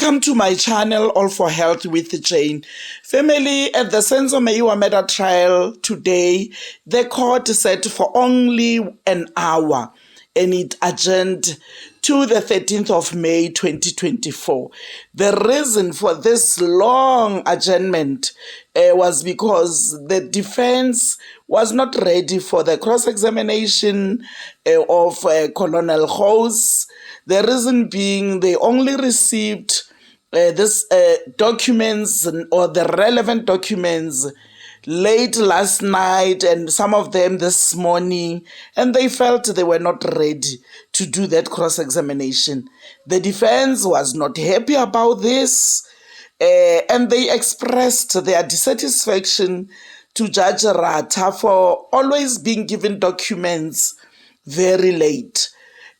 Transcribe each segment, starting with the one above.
Welcome to my channel, All for Health with Jane. Family, at the Senzo Meyiwa Trial today, the court set for only an hour and it adjourned to the 13th of May 2024. The reason for this long adjournment was because the defense was not ready for the cross-examination of Colonel Hose. The reason being they only received this documents or the relevant documents late last night and some of them this morning, and they felt they were not ready to do that cross-examination. The defense was not happy about this and they expressed their dissatisfaction to Judge Rata for always being given documents very late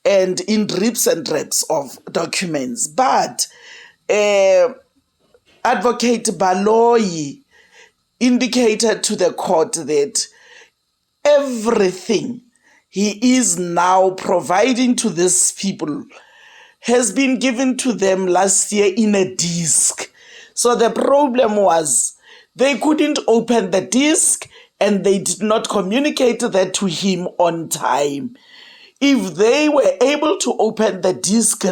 and in drips and drabs of documents. But Advocate Baloyi indicated to the court that everything he is now providing to these people has been given to them last year in a disc. So the problem was they couldn't open the disc and they did not communicate that to him on time. If they were able to open the disc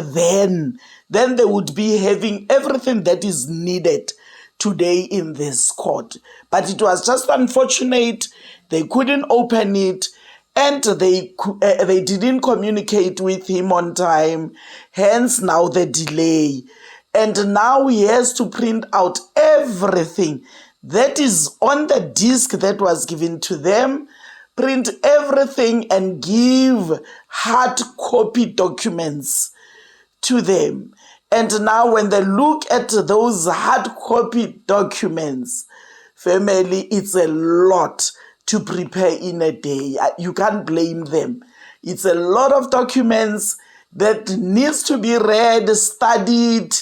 then they would be having everything that is needed today in this court. But it was just unfortunate they couldn't open it and they didn't communicate with him on time, hence now the delay. And now he has to print out everything that is on the disc that was given to them, print everything and give hard copy documents to them. And now when they look at those hard copy documents, family, it's a lot to prepare in a day. You can't blame them. It's a lot of documents that needs to be read, studied,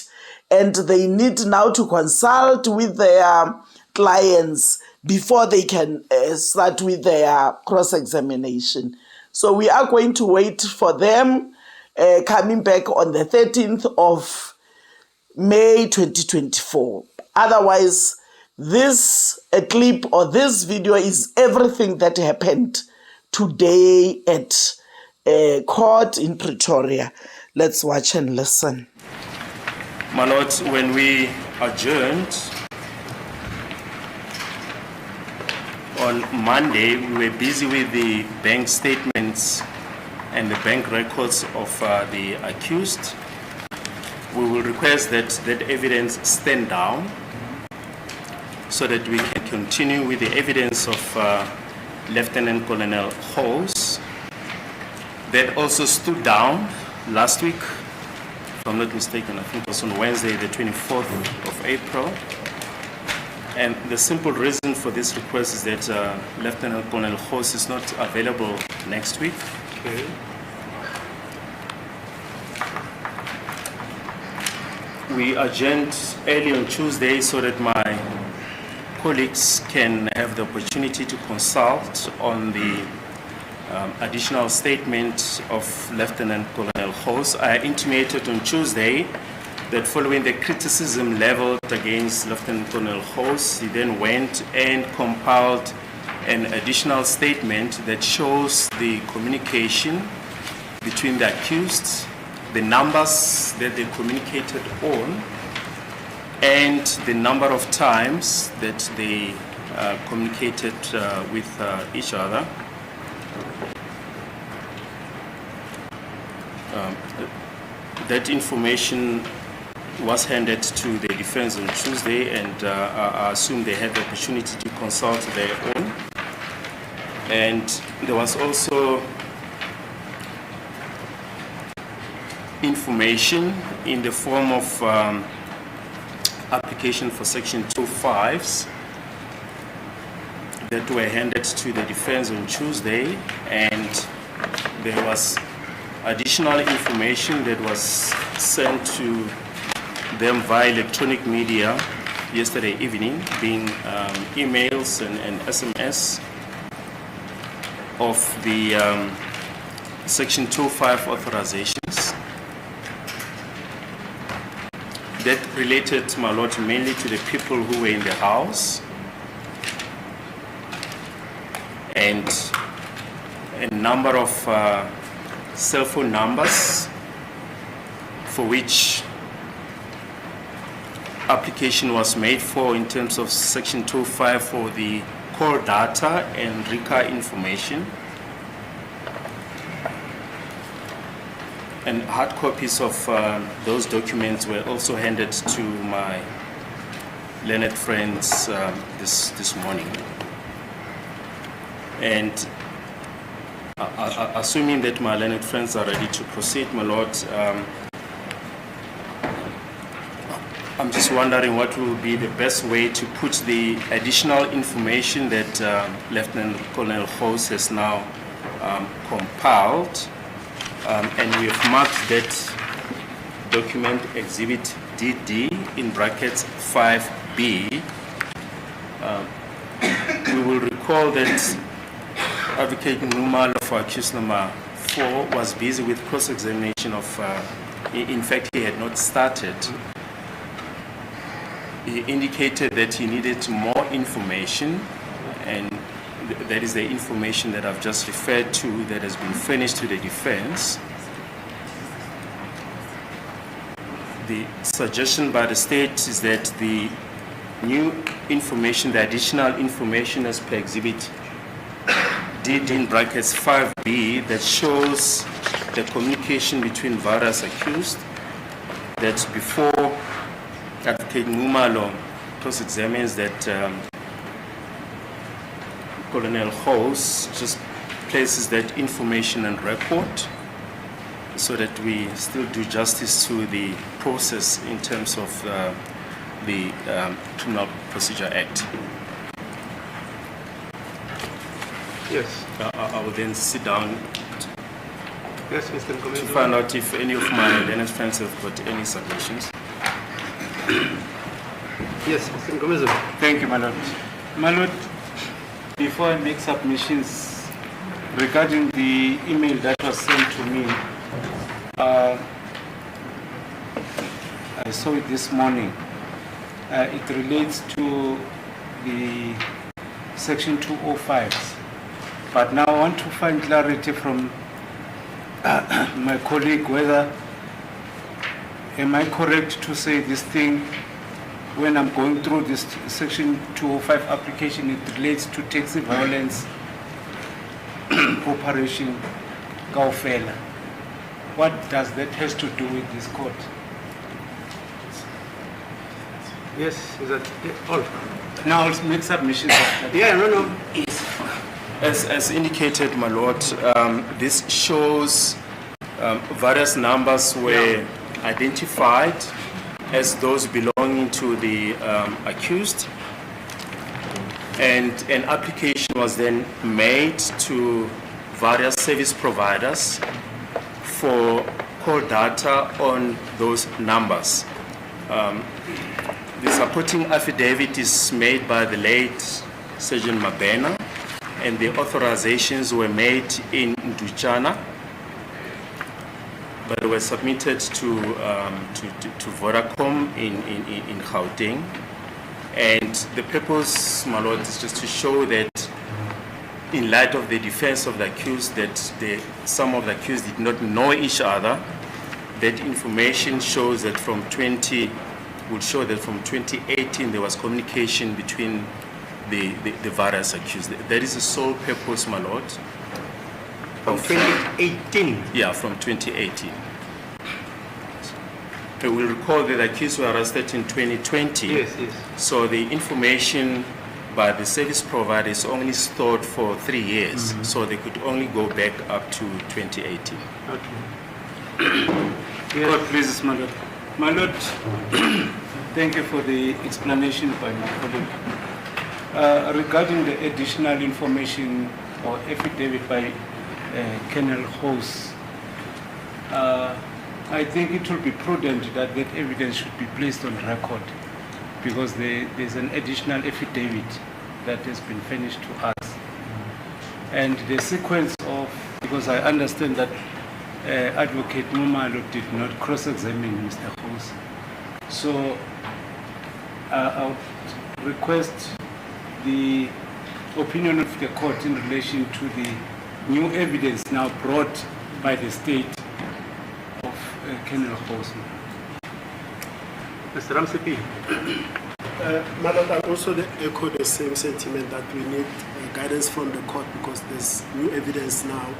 and they need now to consult with their clients before they can start with their cross-examination. So we are going to wait for them coming back on the 13th of May 2024. Otherwise, this clip or this video is everything that happened today at court in Pretoria. Let's watch and listen. My Lord, when we adjourned on Monday, we were busy with the bank statements and the bank records of the accused. We will request that that evidence stand down so that we can continue with the evidence of Lieutenant Colonel Hose that also stood down last week, if I'm not mistaken. I think it was on Wednesday, the 24th of April. And the simple reason for this request is that Lieutenant Colonel Hose is not available next week. Okay. We adjourned early on Tuesday so that my colleagues can have the opportunity to consult on the additional statement of Lieutenant Colonel Hose. I intimated on Tuesday that following the criticism leveled against Lieutenant Colonel Hose, he then went and compiled an additional statement that shows the communication between the accused, the numbers that they communicated on, and the number of times that they communicated with each other. That information was handed to the defense on Tuesday, and I assume they had the opportunity to consult their own. And there was also information in the form of application for Section 2.5s that were handed to the defense on Tuesday, and there was additional information that was sent to them via electronic media yesterday evening, being emails and SMS of the Section 2.5 authorizations. that related, my lord, mainly to the people who were in the house and a number of cell phone numbers for which application was made for in terms of Section 205 for the call data and RICA information. And hard copies of those documents were also handed to my learned friends this morning. And assuming that my learned friends are ready to proceed, my lord, I'm just wondering what will be the best way to put the additional information that Lieutenant Colonel Hose has now compiled. And we have marked that document Exhibit DD in brackets 5B. We will recall that Advocate Numalo for accused number 4 was busy with cross-examination of, in fact, he had not started. He indicated that he needed more information, and that is the information that I've just referred to that has been furnished to the defense. The suggestion by the state is that the new information, the additional information as per Exhibit DD in brackets 5B that shows the communication between various accused, that before Advocate Numalo cross-examines that Colonel Hose just places that information on record so that we still do justice to the process in terms of the Criminal Procedure Act. Yes. I will then sit down Yes, Mr. to Commissioner. find out if any of my learned friends have got any submissions. Yes, Mr. Commissioner. Thank you, my lord. My lord, before I make submissions regarding the email that was sent to me, I saw it this morning. It relates to the Section 205. But now I want to find clarity from my colleague whether, am I correct to say this thing when I'm going through this Section 205 application, it relates to taxi violence operation Kaufela. What does that has to do with this court? Yes, is that all? Now I'll make submissions after that. Yeah, no. As indicated, my lord, this shows various numbers were identified as those belonging to the accused, and an application was then made to various service providers for call data on those numbers. The supporting affidavit is made by the late Sergeant Mabena, and the authorizations were made in Nduchana, but were submitted to Vodacom in Gauteng. And the purpose, my lord, is just to show that in light of the defense of the accused, that some of the accused did not know each other, that information shows that would show that from 2018 there was communication between the various accused. That is the sole purpose, my lord. From 2018. Yeah, from 2018. We will recall that the accused were arrested in 2020. Yes. So the information by the service provider is only stored for 3 years. So they could only go back up to 2018. Okay. God pleases, my lord. My lord, thank you for the explanation by my colleague. Regarding the additional information or affidavit by Colonel Hose, I think it will be prudent that that evidence should be placed on record, because there's an additional affidavit that has been furnished to us. And the sequence of, because I understand that Advocate Numalo did not cross-examine Mr. Hose, So I would request the opinion of the court in relation to the new evidence now brought by the state of Colonel Bosman. Mr. Ramsepi. My Lord, I also echo the same sentiment that we need guidance from the court because there's new evidence now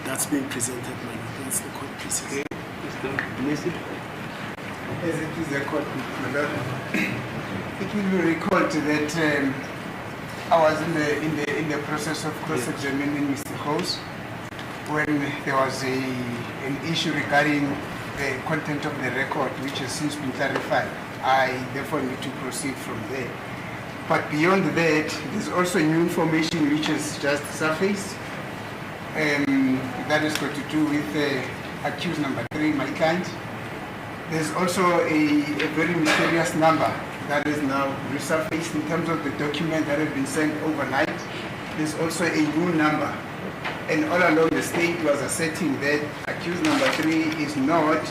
that's being presented, my Lord. That's the court pieces. Okay. Mr. Messi. As it is a court, my Lord, it will be recalled that I was in the process of cross-examining Mr. Coase when there was an issue regarding the content of the record, which has since been clarified. I therefore need to proceed from there. But beyond that, there's also new information which has just surfaced. That is got to do with accused number 3, my client. There's also a very mysterious number that is now resurfaced in terms of the document that has been sent overnight. There's also a new number. And all along the state was asserting that accused number 3 is not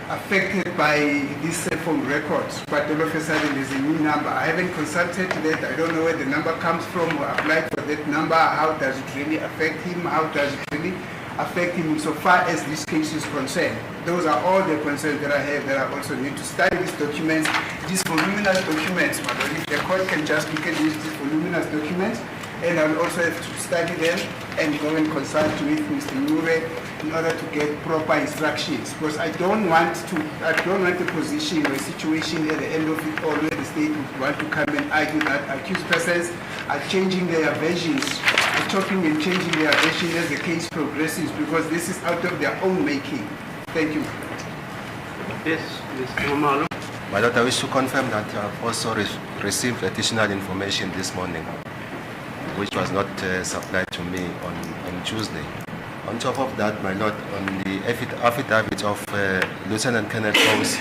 affected by these cell phone records, but all of a sudden there's a new number. I haven't consulted that. I don't know where the number comes from or applied for that number. How does it really affect him? How does it really affect him insofar as this case is concerned? Those are all the concerns that I have, that I also need to study these documents, these voluminous documents. But if the court can just look at these voluminous documents, and I'll also have to study them and go and consult with Mr. Mure in order to get proper instructions. Because I don't want a position or a situation at the end of it all where the state would want to come and argue that accused persons are changing their versions, are chopping and changing their version as the case progresses, because this is out of their own making. Thank you. Yes, Mr. Omalo. My Lord, I wish to confirm that I've also received additional information this morning, which was not supplied to me on Tuesday. On top of that, my Lord, on the affidavit of Lieutenant Colonel Coase,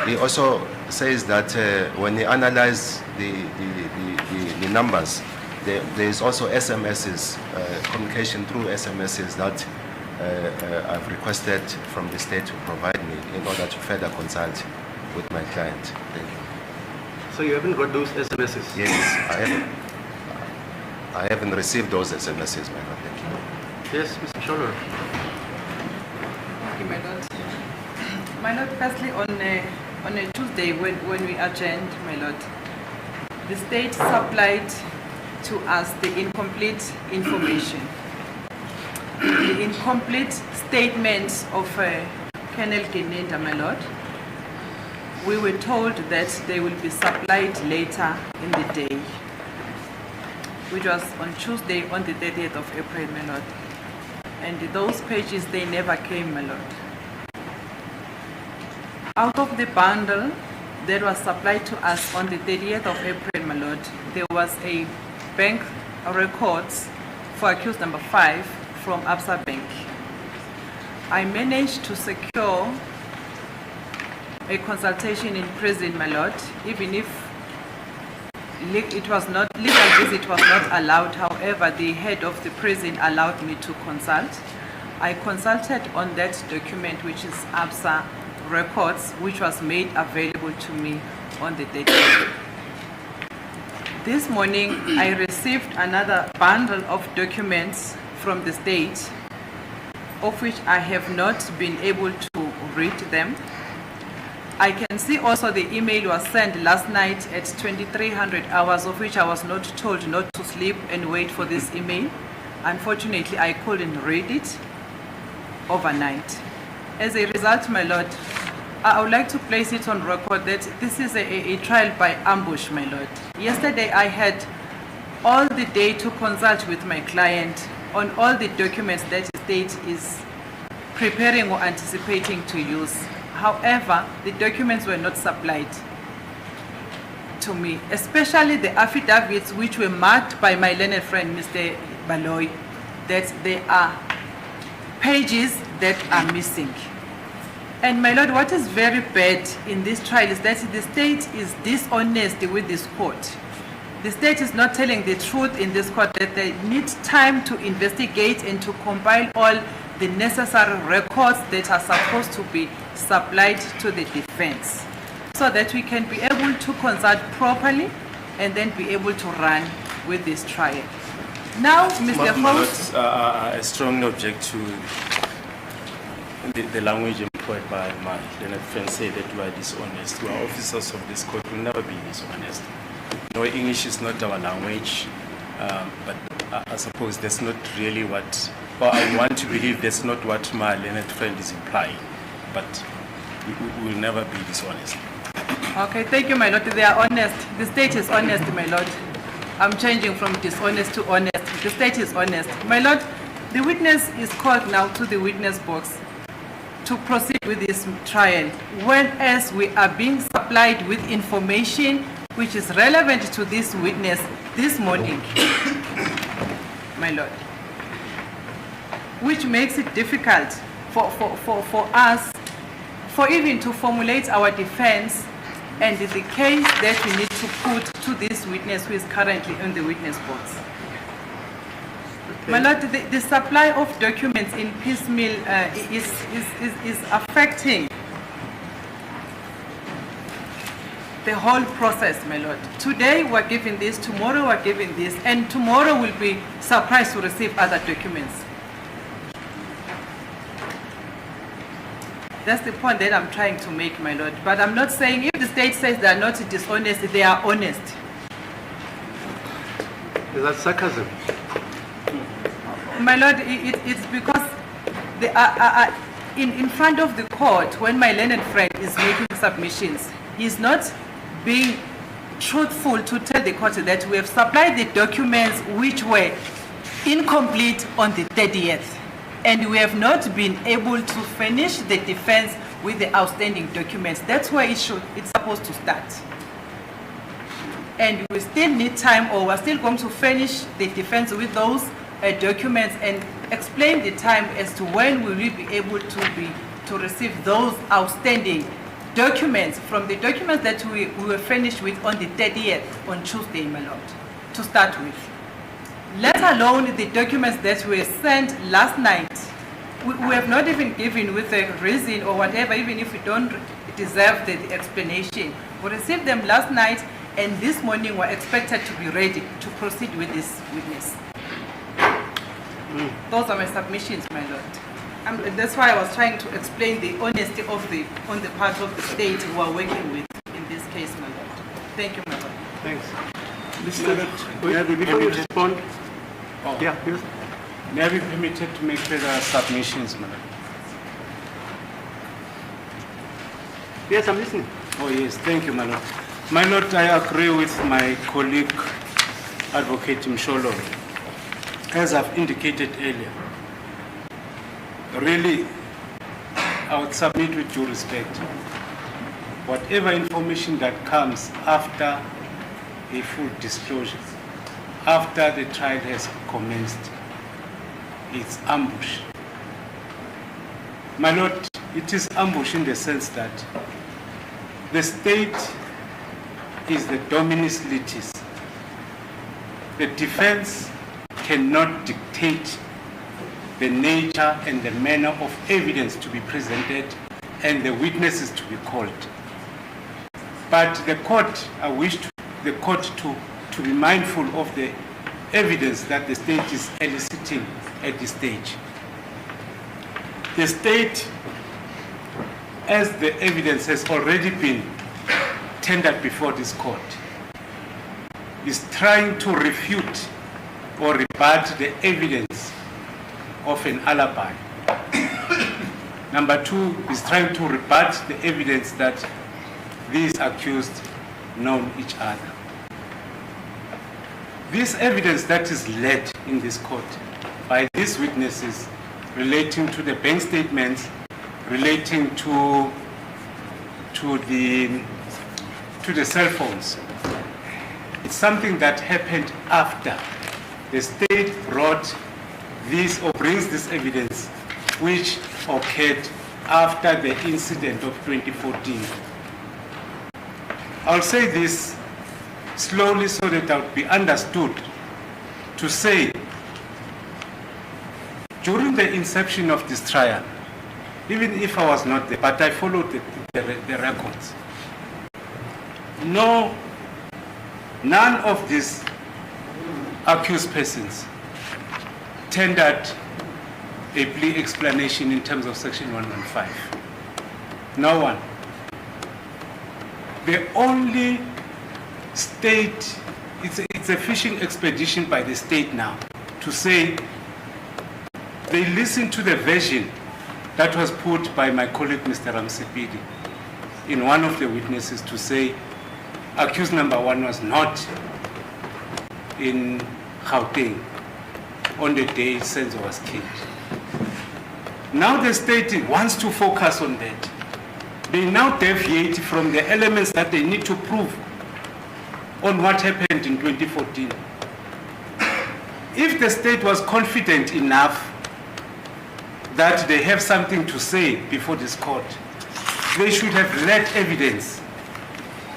he also says that when he analyzed the numbers, there is also SMSs, communication through SMSs that I've requested from the state to provide me in order to further consult with my client. Thank you. So you haven't got those SMSs? Yes, I haven't received those SMSs, my Lord. Thank you. Yes, Mr. Sholor. Thank you, my Lord. My Lord, firstly, on a Tuesday when we adjourned, my Lord, the state supplied to us the incomplete information. The incomplete statement of Colonel Genenda, my Lord. We were told that they will be supplied later in the day, which was on Tuesday, on the 30th of April, my Lord. And those pages, they never came, my Lord. Out of the bundle that was supplied to us on the 30th of April, my Lord, there was a bank records for accused number 5 from Absa Bank. I managed to secure a consultation in prison, my Lord, even if it was not, legal visit was not allowed. However, the head of the prison allowed me to consult. I consulted on that document, which is Absa records, which was made available to me on the 30th. This morning, I received another bundle of documents from the state, of which I have not been able to read them. I can see also the email was sent last night at 2300 hours, of which I was not told not to sleep and wait for this email. Unfortunately, I couldn't read it overnight. As a result, my Lord, I would like to place it on record that this is a trial by ambush, my Lord. Yesterday, I had all the day to consult with my client on all the documents that the state is preparing or anticipating to use. However, the documents were not supplied to me, especially the affidavits which were marked by my learned friend, Mr. Baloyi, that there are pages that are missing. And my Lord, what is very bad in this trial is that the state is dishonest with this court. The state is not telling the truth in this court, that they need time to investigate and to compile all the necessary records that are supposed to be supplied to the defense. so that we can be able to consult properly and then be able to run with this trial. Now, Mr. Host, I strongly object to the language employed by my learned friend, say that we are dishonest. We are officers of this court, will never be dishonest. No, English is not our language, but I suppose that's not really what, or I want to believe that's not what my learned friend is implying, but we will never be dishonest. okay, thank you, my lord. They are honest. The state is honest, my lord. I'm changing from dishonest to honest. The state is honest. My lord, the witness is called now to the witness box to proceed with this trial, whereas we are being supplied with information which is relevant to this witness this morning, my lord, which makes it difficult for us, for even to formulate our defense and the case that we need to put to this witness who is currently in the witness box. My lord, the supply of documents in piecemeal is affecting the whole process, my lord. Today we're given this, tomorrow we're given this, and tomorrow we'll be surprised to receive other documents. That's the point that I'm trying to make, my lord. But I'm not saying if the state says they are not dishonest, they are honest. Is that sarcasm? My lord, it's because they are in front of the court when my learned friend is making submissions. He's not being truthful to tell the court that we have supplied the documents which were incomplete on the 30th. And we have not been able to finish the defense with the outstanding documents. That's where it's supposed to start. And we still need time, or we're still going to finish the defense with those documents and explain the time as to when we will be able to receive those outstanding documents from the documents that we were finished with on the 30th, on Tuesday, my lord, to start with. Let alone the documents that were sent last night. We have not even given with a reason or whatever, even if we don't deserve the explanation. We received them last night, and this morning we're expected to be ready to proceed with this witness. Those are my submissions, my lord. That's why I was trying to explain the honesty on the part of the state who are working with in this case, my lord. Thank you, my lord. Thanks. Before you respond, yeah, please. May I be permitted to make further submissions, madam? Yes, I'm listening. Oh yes, thank you, my lord. My lord, I agree with my colleague, Advocate Msholo. As I've indicated earlier, really, I would submit with due respect, whatever information that comes after a full disclosure, after the trial has commenced, it's ambush. My lord, it is ambush in the sense that the state is the dominus litis. The defense cannot dictate the nature and the manner of evidence to be presented and the witnesses to be called. But the court, I wish the court to be mindful of the evidence that the state is eliciting at this stage. The state, as the evidence has already been tendered before this court, is trying to refute or rebut the evidence of an alibi. Number two is trying to rebut the evidence that these accused know each other. This evidence that is led in this court by these witnesses relating to the bank statements, relating to the cell phones, it's something that happened after the state brought this or brings this evidence, which occurred after the incident of 2014. I'll say this slowly so that it will be understood to say, during the inception of this trial, even if I was not there, but I followed the records, none of these accused persons tendered a plea explanation in terms of Section 115. No one. The only state, it's a fishing expedition by the state now to say they listened to the version that was put by my colleague Mr. Ramsipidi in one of the witnesses to say accused number 1 was not in Gauteng on the day Senzo was killed. Now the state wants to focus on that. They now deviate from the elements that they need to prove on what happened in 2014. If the state was confident enough that they have something to say before this court, they should have led evidence.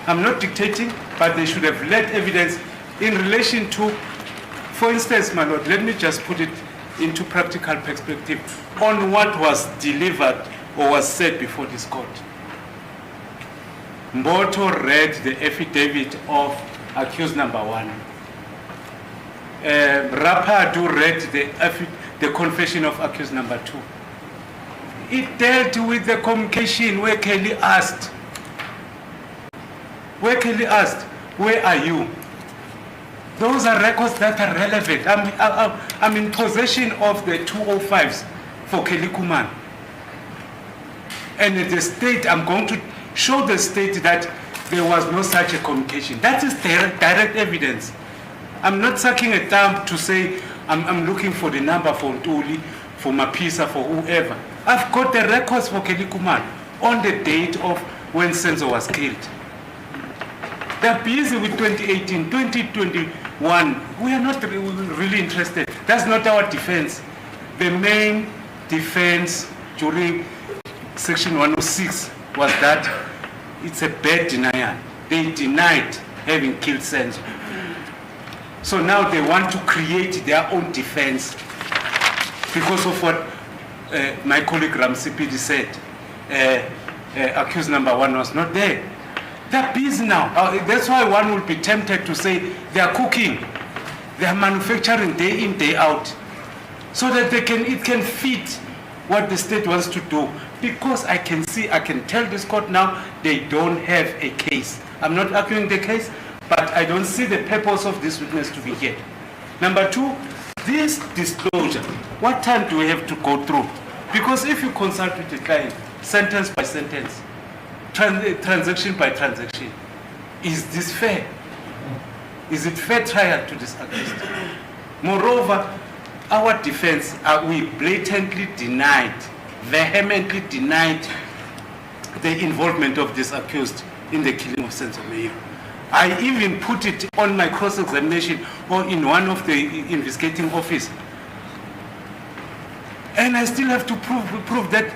I'm not dictating, but they should have led evidence in relation to, for instance, my lord, let me just put it into practical perspective on what was delivered or was said before this court. Mboto read the affidavit of accused number 1. Rapadu read the confession of accused number 2. It dealt with the communication where Kelly asked, where are you? Those are records that are relevant. I'm in possession of the 205s for Kelly Kuman. And the state, I'm going to show the state that there was no such a communication. That is direct evidence. I'm not sucking a thumb to say I'm looking for the number for Ntuli, for Mapisa, for whoever. I've got the records for Kelly Kuman on the date of when Senzo was killed. They're busy with 2018, 2021. We are not really interested. That's not our defense. The main defense during Section 106 was that it's a bad denial. They denied having killed Senzo. So now they want to create their own defense because of what my colleague Ramsipidi said. Accused number 1 was not there. They're busy now. That's why one will be tempted to say they are cooking. They are manufacturing day in, day out. So that it can fit what the state wants to do. Because I can tell this court now, they don't have a case. I'm not arguing the case, but I don't see the purpose of this witness to be here. Number 2, this disclosure, what time do we have to go through? Because if you consult with the client, sentence by sentence, transaction by transaction, is this fair? Is it fair trial to this accused? Moreover, our defense, we blatantly denied, vehemently denied the involvement of this accused in the killing of Senzo Meyiwa. I even put it on my cross-examination or in one of the investigating office. And I still have to prove that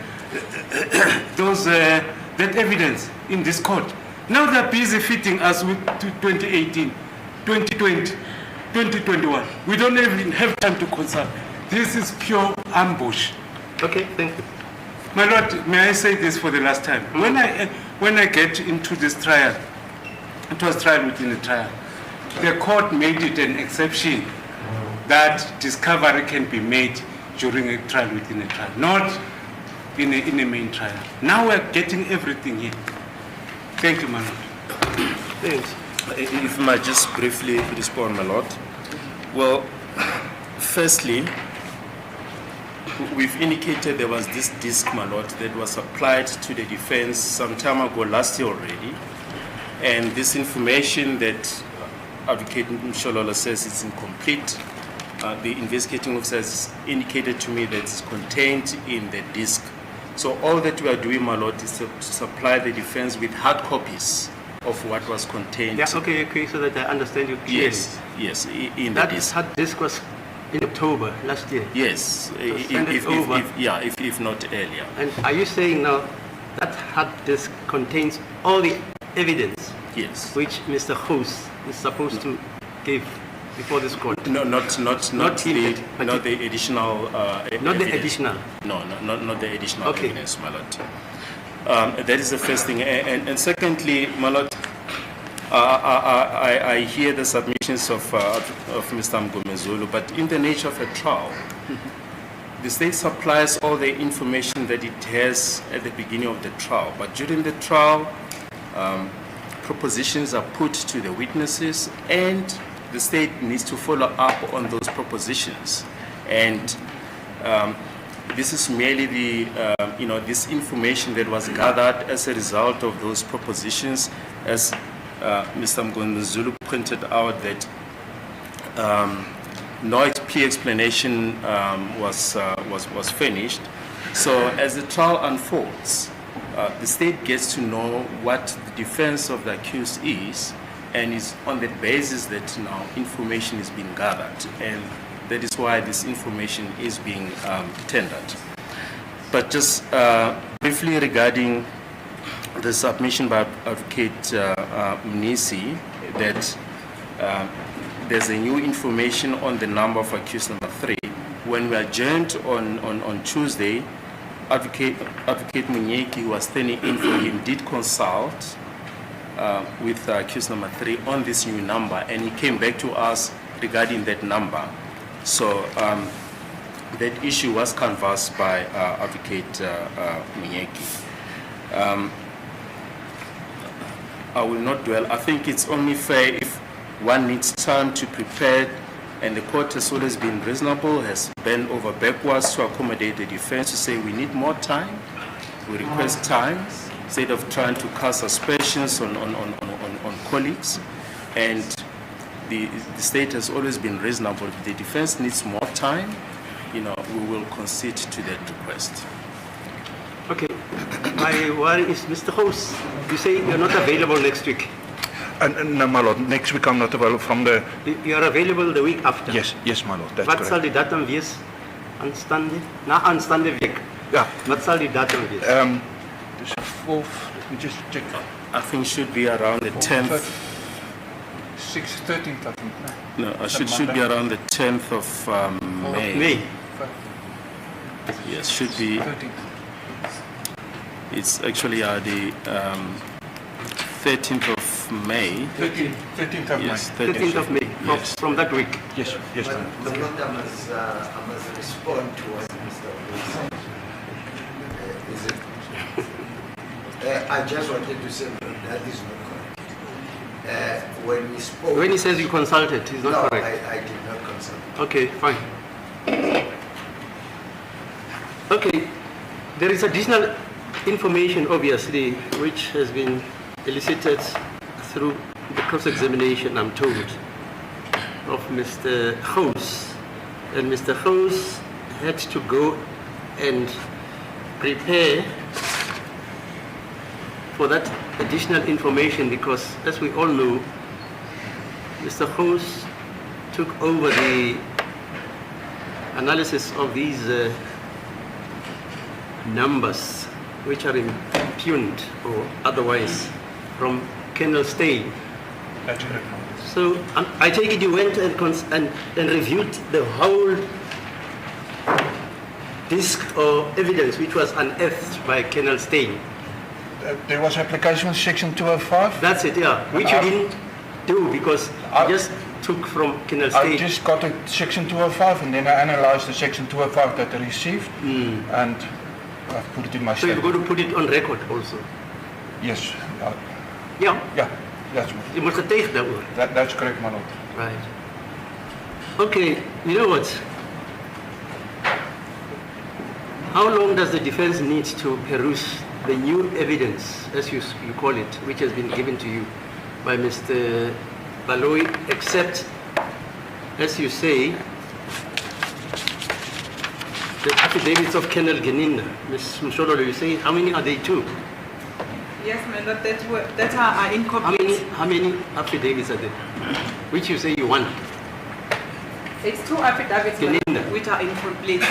that evidence in this court. Now they're busy fitting us with 2018, 2020, 2021. We don't even have time to consult. This is pure ambush. Okay, thank you. My lord, may I say this for the last time? When I get into this trial, it was trial within a trial. The court made it an exception that discovery can be made during a trial within a trial, not in a main trial. Now we're getting everything here. Thank you, my lord. Thanks. If I might just briefly respond, my lord. Well, firstly, we've indicated there was this disc, my lord, that was supplied to the defense some time ago last year already. And this information that Advocate Msholola says is incomplete, the investigating officer has indicated to me that it's contained in the disc. So all that we are doing, my lord, is to supply the defense with hard copies of what was contained. Yeah, okay, so that I understand you clearly. Yes, in the disc. That hard disk was in October last year. Yes, if not earlier. And are you saying now that hard disk contains all the evidence? Yes. Which Mr. Hoos is supposed to give before this court? No, not the additional. Not the additional. No, not the additional Okay. evidence, my lord. That is the first thing, and secondly, my lord, I hear the submissions of Mr. Mgomezulu, but in the nature of a trial, the state supplies all the information that it has at the beginning of the trial. But during the trial, propositions are put to the witnesses, and the state needs to follow up on those propositions. And this is merely the, this information that was gathered as a result of those propositions, as Mr. Mgomezulu pointed out that no clear explanation was finished. So as the trial unfolds, the state gets to know what the defense of the accused is, and is on the basis that now information is being gathered, and that is why this information is being tendered. But just briefly regarding the submission by Advocate Mnisi that there's a new information on the number of accused number 3. When we adjourned on Tuesday, Advocate Munyeki, who was standing in for him, did consult with accused number 3 on this new number, and he came back to us regarding that number. So that issue was canvassed by Advocate Munyeki. I will not dwell. I think it's only fair if one needs time to prepare, and the court has always been reasonable, has bent over backwards to accommodate the defense, to say we need more time, we request time, instead of trying to cast aspersions on colleagues. And the state has always been reasonable. If the defense needs more time, we will concede to that request. Okay. My worry is, Mr. House, you say you're not available next week. No, my lord. Next week I'm not available from the... You are available the week after? Yes, my lord. That's Wat correct. sal die datum wees? Aanstaande? Na aanstaande week? Ja. Wat sal die datum wees? This is 4th. Let me just check. I think it should be around the 10th. 6th, 13th, I think. No, it should be around the 10th of May. May. Yes, should be. 13th. It's actually the 13th of May. 13th of Yes, May. 13th of May, Yes. from that week. Yes, my lord. I must respond to what Mr. Wilson I just wanted to say that is not correct. When we spoke... When he says you consulted, he's not no, correct. I did not consult. Okay, fine. Okay, there is additional information, obviously, which has been elicited through the cross-examination, I'm told, of Mr. House. And Mr. House had to go and prepare for that additional information because, as we all know, Mr. House took over the analysis of these numbers which are impugned or otherwise from Colonel Stein. That's correct. So I take it you went and reviewed the whole disk or evidence which was unearthed by Colonel Stein. There was application section 205. That's it, yeah. Which you didn't do because you just took from Colonel Stein. I just got a section 205 and then I analyzed the section 205 that I received and I put it in my So you're statement. going to put it on record also? Yes. Yeah. Yeah, that's, You must have taken that one. that's correct, my lord. Right. Okay, you know what? How long does the defense need to peruse the new evidence, as you call it, which has been given to you by Mr. Baloyi, except, as you say, the affidavits of Colonel Geninda? Ms. Mshololo, you say, how many are they? 2? Yes, my lord, that are incomplete. How many affidavits are there? Which you say you want? It's 2 affidavits, my lord, Geninda. which are incomplete.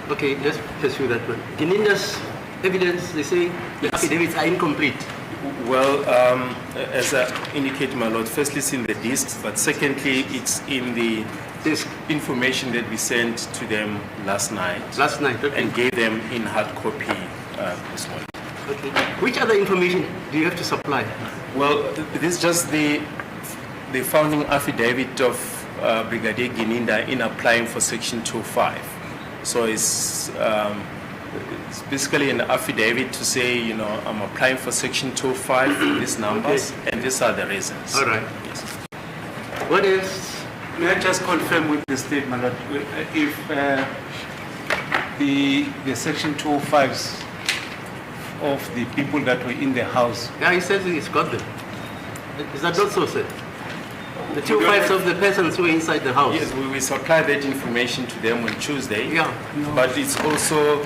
Okay, let's pursue that one. Geninda's evidence, they say the affidavits are incomplete. Well, as I indicated, my lord, firstly it's in the discs, but secondly it's in the Disk. information that we sent to them last night. Last night, okay. And gave them in hard copy this morning. Okay. Which other information do you have to supply? Well, this is just the founding affidavit of Brigadier Gininda in applying for Section 205. So it's basically an affidavit to say, you know, I'm applying for Section 205, these numbers, and these are the reasons. All right. Yes. What else? May I just confirm with the statement that if the Section 205s of the people that were in the house, Yeah, he says he's got them. Is that not so, sir? The 205s of the persons who are inside the house. Yes, we will supply that information to them on Tuesday. Yeah. But it's also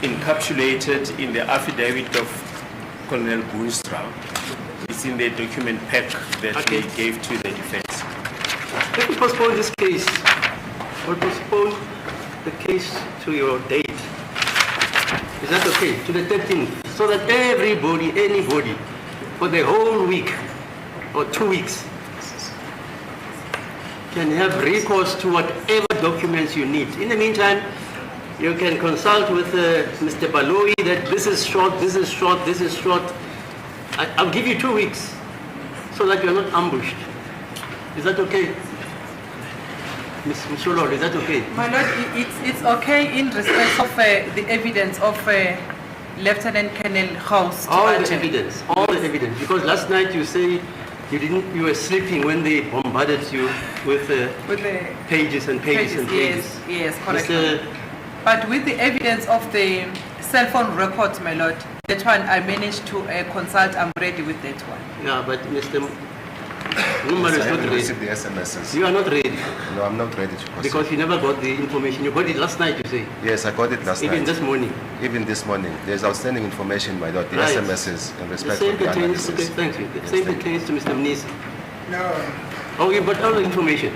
encapsulated in the affidavit of Colonel Boonstra. It's in the document pack that Okay. we gave to the defense. Let me postpone this case. We'll postpone the case to your date. Is that okay? To the 13th. So that everybody, anybody, for the whole week or 2 weeks, can have recourse to whatever documents you need. In the meantime, you can consult with Mr. Baloyi that this is short, this is short, this is short. I'll give you 2 weeks so that you're not ambushed. Is that okay? Ms. Msholo, is that okay? My lord, it's okay in respect of the evidence of Lieutenant Colonel House. All the evidence. Because last night you say you were sleeping when they bombarded you with the pages and pages and pages. Yes, correct. Mr. But with the evidence of the cell phone records, my lord, that one I managed to consult. I'm ready with that one. Yeah, but Mr. Numar Yes, is I not haven't ready. received the SMSs. You are not ready No, I'm not ready to proceed. because you never got the information. You got it last night, you say. Yes, I got it last Even night. this morning. Even this morning. There's outstanding information, my lord, the Right. SMSs in The respect same of the pertains, analysis. okay, thank you. The Yes, same thank you. pertains to Mr. Mnisi. No, Oh, you got all the information.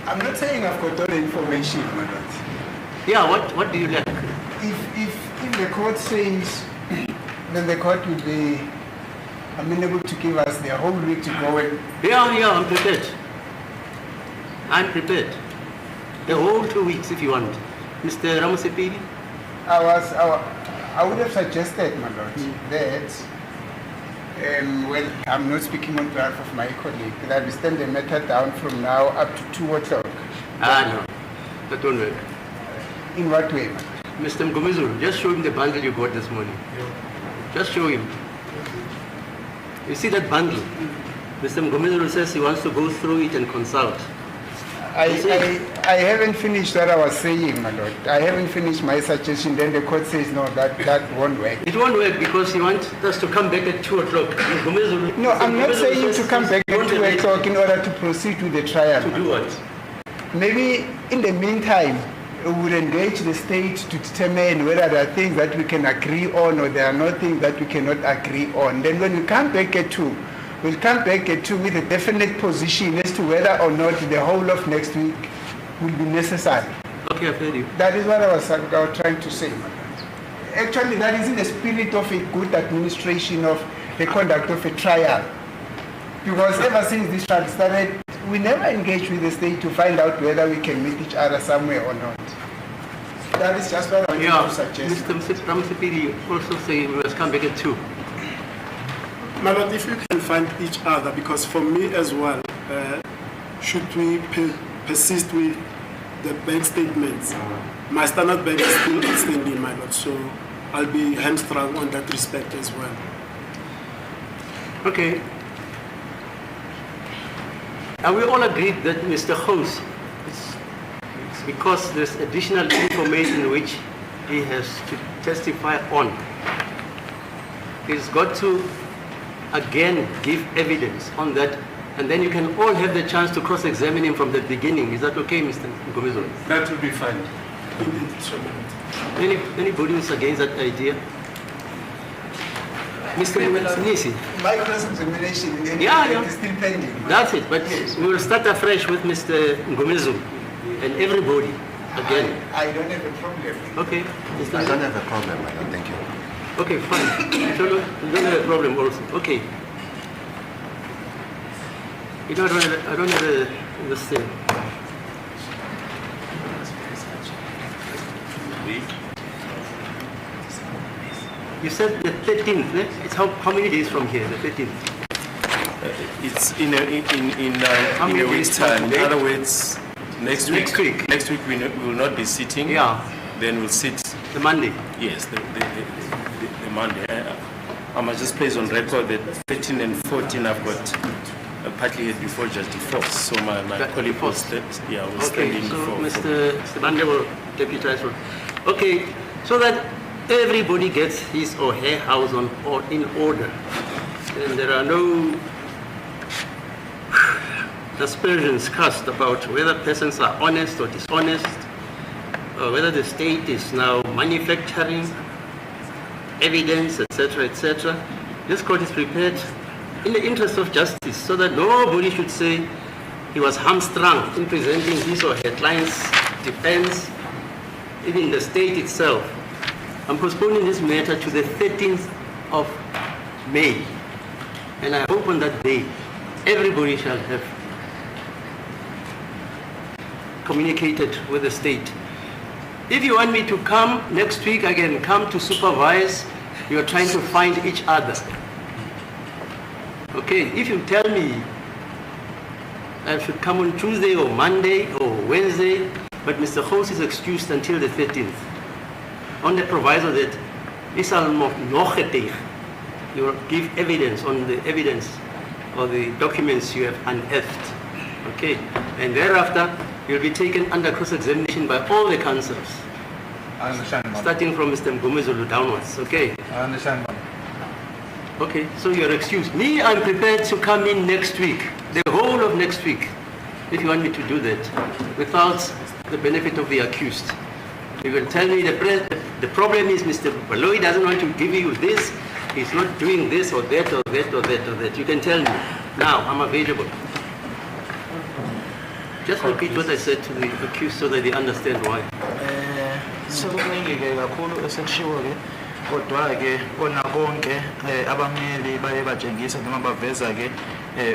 I'm not saying I've got all the information, my lord. Yeah, what do you lack? If the court says, then the court will be amenable to give us the whole week to go and Yeah, I'm prepared. I'm prepared. The whole 2 weeks if you want. Mr. Ramosepidi? I would have suggested, my lord, that well, I'm not speaking on behalf of my colleague, that we stand the matter down from now up to 2 o'clock. No, that won't work. In what way, my lord? Mr. Mgomezulu, just show him the bundle you got this morning. Just show him. You see that bundle? Mr. Mgomezulu says he wants to go through it and consult. I haven't finished what I was saying, my lord. I haven't finished my suggestion. Then the court says, no, that won't work. It won't work because he wants us to come back at 2 o'clock. No, I'm not saying to come back at 2 o'clock in order to proceed with the trial. To do what? Maybe in the meantime, we would engage the state to determine whether there are things that we can agree on or there are no things that we cannot agree on. Then when we come back at 2, we'll come back at 2 with a definite position as to whether or not the whole of next week will be necessary. Okay, I've heard you. That is what I was trying to say. Actually, that is in the spirit of a good administration of the conduct of a trial. Because ever since this trial started, we never engaged with the state to find out whether we can meet each other somewhere or not. That is just what I want to suggest. Mr. Ramosepidi also say we must come back at 2. My lord, if you can find each other, because for me as well, should we persist with the bank statements? My Standard Bank is still outstanding, my lord, so I'll be hamstrung on that respect as well. Okay. Are we all agreed that Mr. House, because there's additional information which he has to testify on, he's got to again give evidence on that, and then you can all have the chance to cross-examine him from the beginning. Is that okay, Mr. Mgomezulu? that will be fine. Anybody who's against that idea? Mr. Nisi? My cross-examination is still pending. That's it, but we will start afresh with Mr. Mgomezulu and everybody again. I don't have a problem. Okay. I don't have a problem, my lord. Thank you. Okay, fine. Cholo, you don't have a problem also. Okay. You know, I don't have the same. You said the 13th. It's how many days from here? The 13th. It's in a many week's days from time. In today? other words, next week. Next week. We will not be sitting. Yeah. Then we'll sit. The Monday. Yes, the Monday. I must just place on record that 13 and 14 I've got partly here before Judge Force. So my colleague will stand in Okay, so for Mr. Bande will deputize for. Okay, so that everybody gets his or her house in order, and there are no aspersions cast about whether persons are honest or dishonest, or whether the state is now manufacturing evidence, etc., etc. This court is prepared in the interest of justice so that nobody should say he was hamstrung in presenting his or her client's defense, even the state itself. I'm postponing this matter to the 13th of May, and I hope on that day everybody shall have communicated with the state. If you want me to come next week, I can come to supervise. You are trying to find each other. Okay, if you tell me I should come on Tuesday or Monday or Wednesday, but Mr. Host is excused until the 13th, on the proviso that you will give evidence on the evidence or the documents you have unearthed. Okay, and thereafter you'll be taken under cross-examination by all the counsels. I understand, ma'am. Starting from Mr. Mgomezulu downwards, okay? I understand, ma'am. Okay, so you're excused. Me, I'm prepared to come in next week, the whole of next week, if you want me to do that, without the benefit of the accused. You will tell me the problem is Mr. Baloyi doesn't want to give you this, he's not doing this or that or that or that or that. You can tell me. Now, I'm available. Just repeat what I said to the accused so that they understand why. Sekuningi-ke kakhulu esekushiwo-ke kodwa-ke kona konke abameli baye batshengisa noma baveza-ke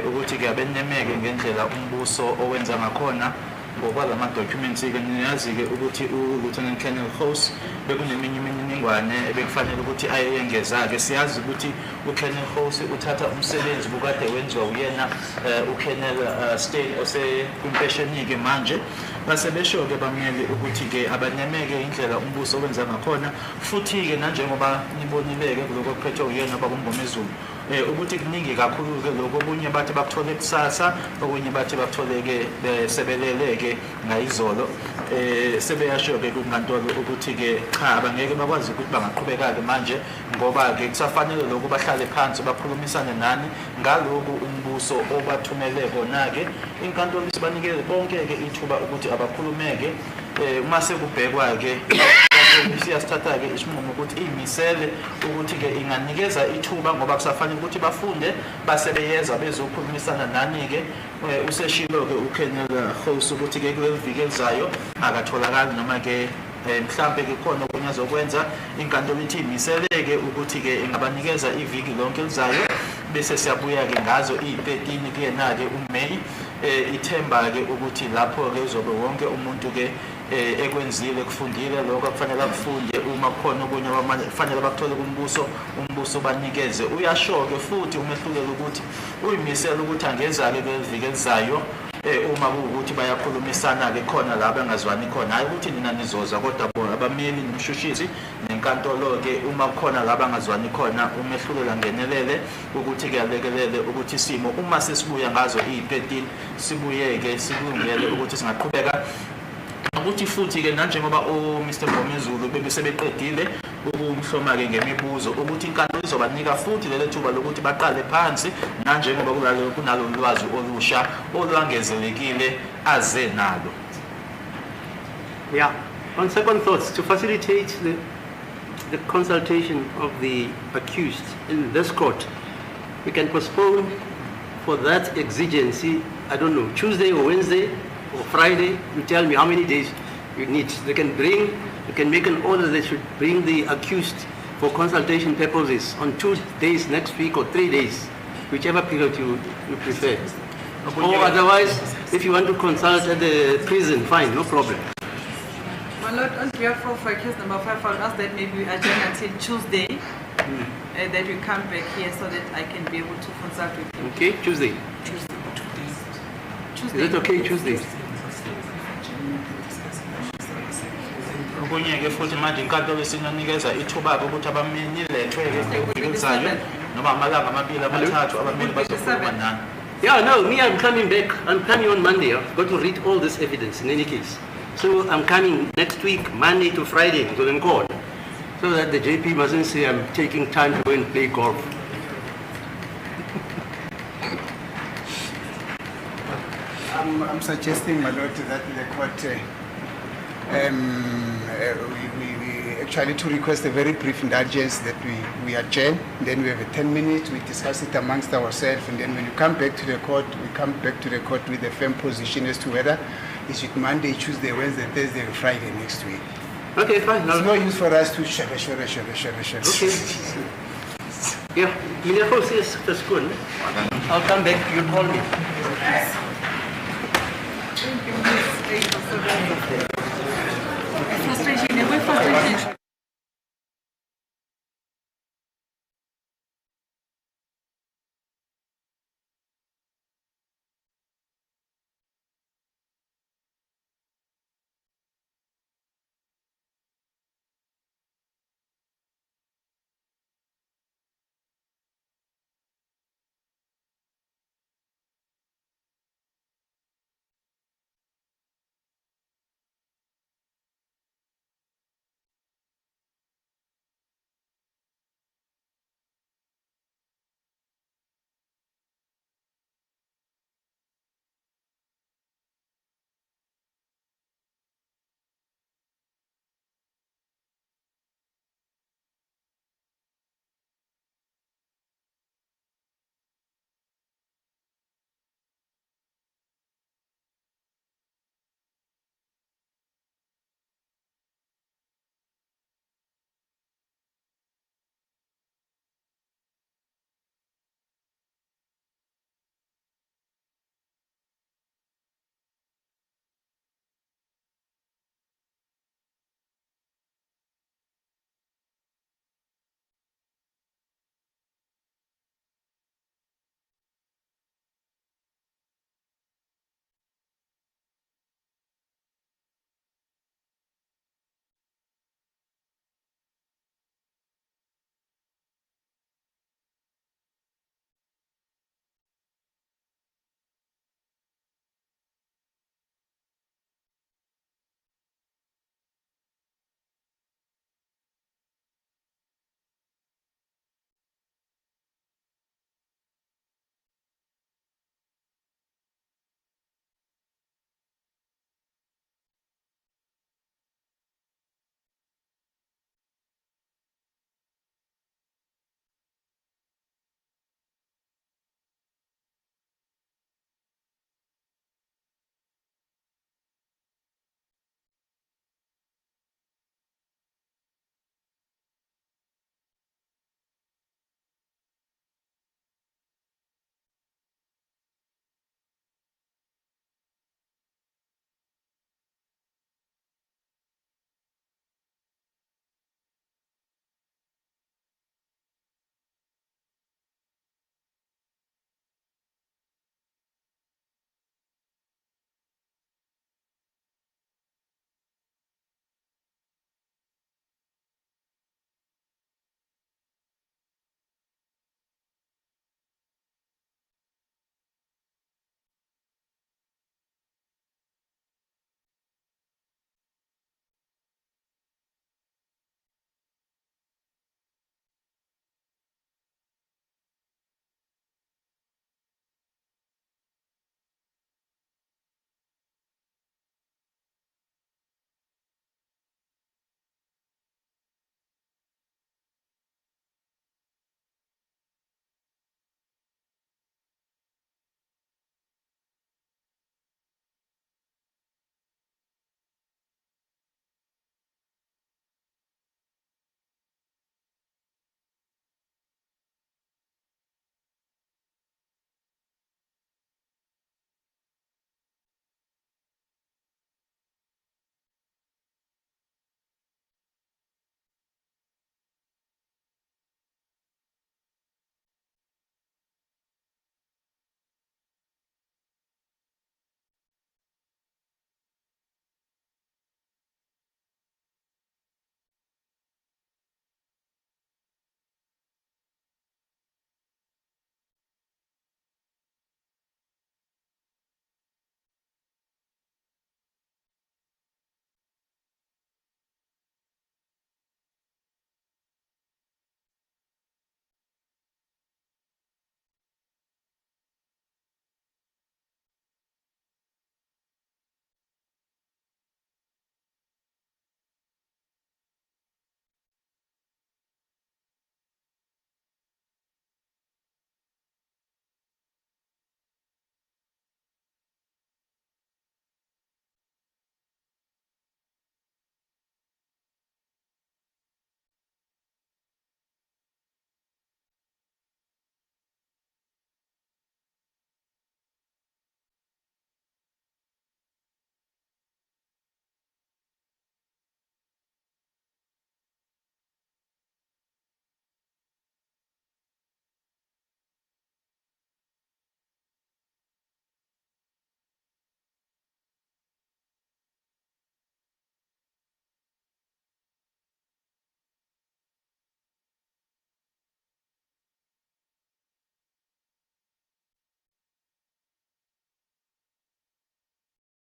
ukuthi-ke abenemeke ngendlela umbuso owenza ngakhona ngokwala ma-documents-ke niyazi-ke ukuthi u-Lieutenant Colonel House bekuneminye imininingwane ebekufanele ukuthi ayengeza-ke siyazi ukuthi u-Colonel House uthatha umsebenzi bukade wenziwa uyena u-Colonel Steyn osekwimpesheni-ke manje base besho-ke bamyeli ukuthi-ke abanemeke indlela umbuso owenza ngakhona futhi-ke nanjengoba nibonile-ke kuloko kuphethwe uyena bakuMgomezulu ukuthi kuningi kakhulu-ke lokho okunye bathi bakuthole kusasa okunye bathi bakuthole-ke sebelele-ke ngayizolo sebeyasho-ke kunkantolo ukuthi-ke cha abangeke bakwazi ukuthi bangaqhubeka-ke manje ngoba-ke kusafanele lokhu bahlale phansi bakhulumisane nani ngalokhu umbuso obathumele kona-ke inkantolo isibanikele bonke-ke ithuba ukuthi abakhulumeke uma sekubhekwa-ke siyasithatha-ke isinqumo ukuthi iyimisele ukuthi-ke inganikeza ithuba ngoba kusafanele ukuthi bafunde basebeyeza bezokhulumisana nani-ke useshilo-ke uKenel House ukuthi-ke kuleli viki elizayo akatholakali noma-ke mhlambe-ke khona okunye azokwenza inkantolo ithi imisele-ke ukuthi-ke ingabanikeza iviki lonke elizayo bese siyabuya-ke ngazo iyi-13 kuyena-ke uMeyi ithemba-ke ukuthi lapho-ke uzobe wonke umuntu-ke ekwenzile kufundile lokho akufanele akufunde uma kukhona okunye kufanele bakuthole umbuso banikeze uyasho-ke futhi umehlulelo ukuthi uyimisela ukuthi angeza-ke kuleviki elizayo uma kuwukuthi bayakhulumisana-ke khona la bengazwani khona hayi ukuthi nina nizoza kodwa bona abameli nomshushisi nenkantolo-ke uma kukhona la bangazwani khona umehlulela ngenelele ukuthi-ke alekelele ukuthi isimo uma sesibuya ngazo iyi-13 sibuye-ke sikulungele ukuthi singaqhubeka ukuthi futhi-ke nanjengoba uMr Mgomezulu bebesebeqedile ukumhloma-ke ngemibuzo ukuthi inkantolo izobanika futhi lelo thuba lokuthi baqale phansi nanjengoba kunalo lwazi olusha olwangezelekile aze nalo. Yeah, on second thoughts, to facilitate the consultation of the accused in this court, we can postpone for that exigency, I don't know, Tuesday or Wednesday or Friday. You tell me how many days you need. They can make an order they should bring the accused for consultation purposes on 2 days next week or 3 days, whichever period you prefer. Or otherwise, if you want to consult at the prison, fine, no problem. My Lord, on behalf of case number 5, I would ask that maybe we adjourn until Tuesday that we come back here so that I can be able to consult with him. Okay, Tuesday. Tuesday. Is it okay, Tuesday? okunye-ke futhi manje inkantolo isinganikeza ithuba-ke ukuthi abameni ilethwe-ke ngeviki elizayo noma amalanga amabili amathathu abameni bazokhuluma nani. Yeah, no, me, I'm coming back. I'm coming on Monday. I've got to read all this evidence in any case. So I'm coming next week, Monday to Friday, to the court, so that the JP mustn't say I'm taking time to go and play golf. I'm suggesting, my lord, that the court we actually to request a very brief indulgence that we adjourn, then we have a 10 minutes, we discuss it amongst ourselves, and then when you come back to the court, we come back to the court with a firm position as to whether it's with Monday, Tuesday, Wednesday, Thursday, or Friday next week. Okay, fine. There's no use for us to share. Okay. Yeah, Miracle says to school. I'll come back, you call me. Frustration.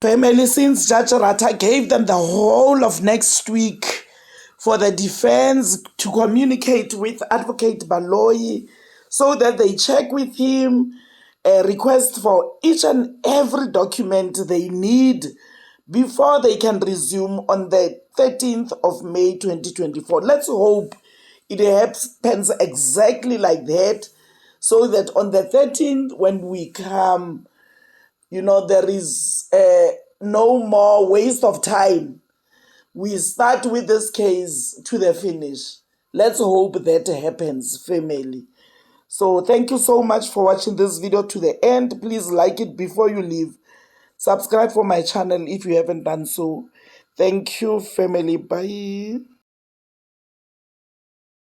Family, since Judge Rata gave them the whole of next week for the defense to communicate with Advocate Baloyi so that they check with him a request for each and every document they need before they can resume on the 13th of May 2024. Let's hope it happens exactly like that, so that on the 13th, when we come, there is no more waste of time. We start with this case to the finish. Let's hope that happens, family. So thank you so much for watching this video to the end. Please like it before you leave. Subscribe for my channel if you haven't done so. Thank you, family. Bye.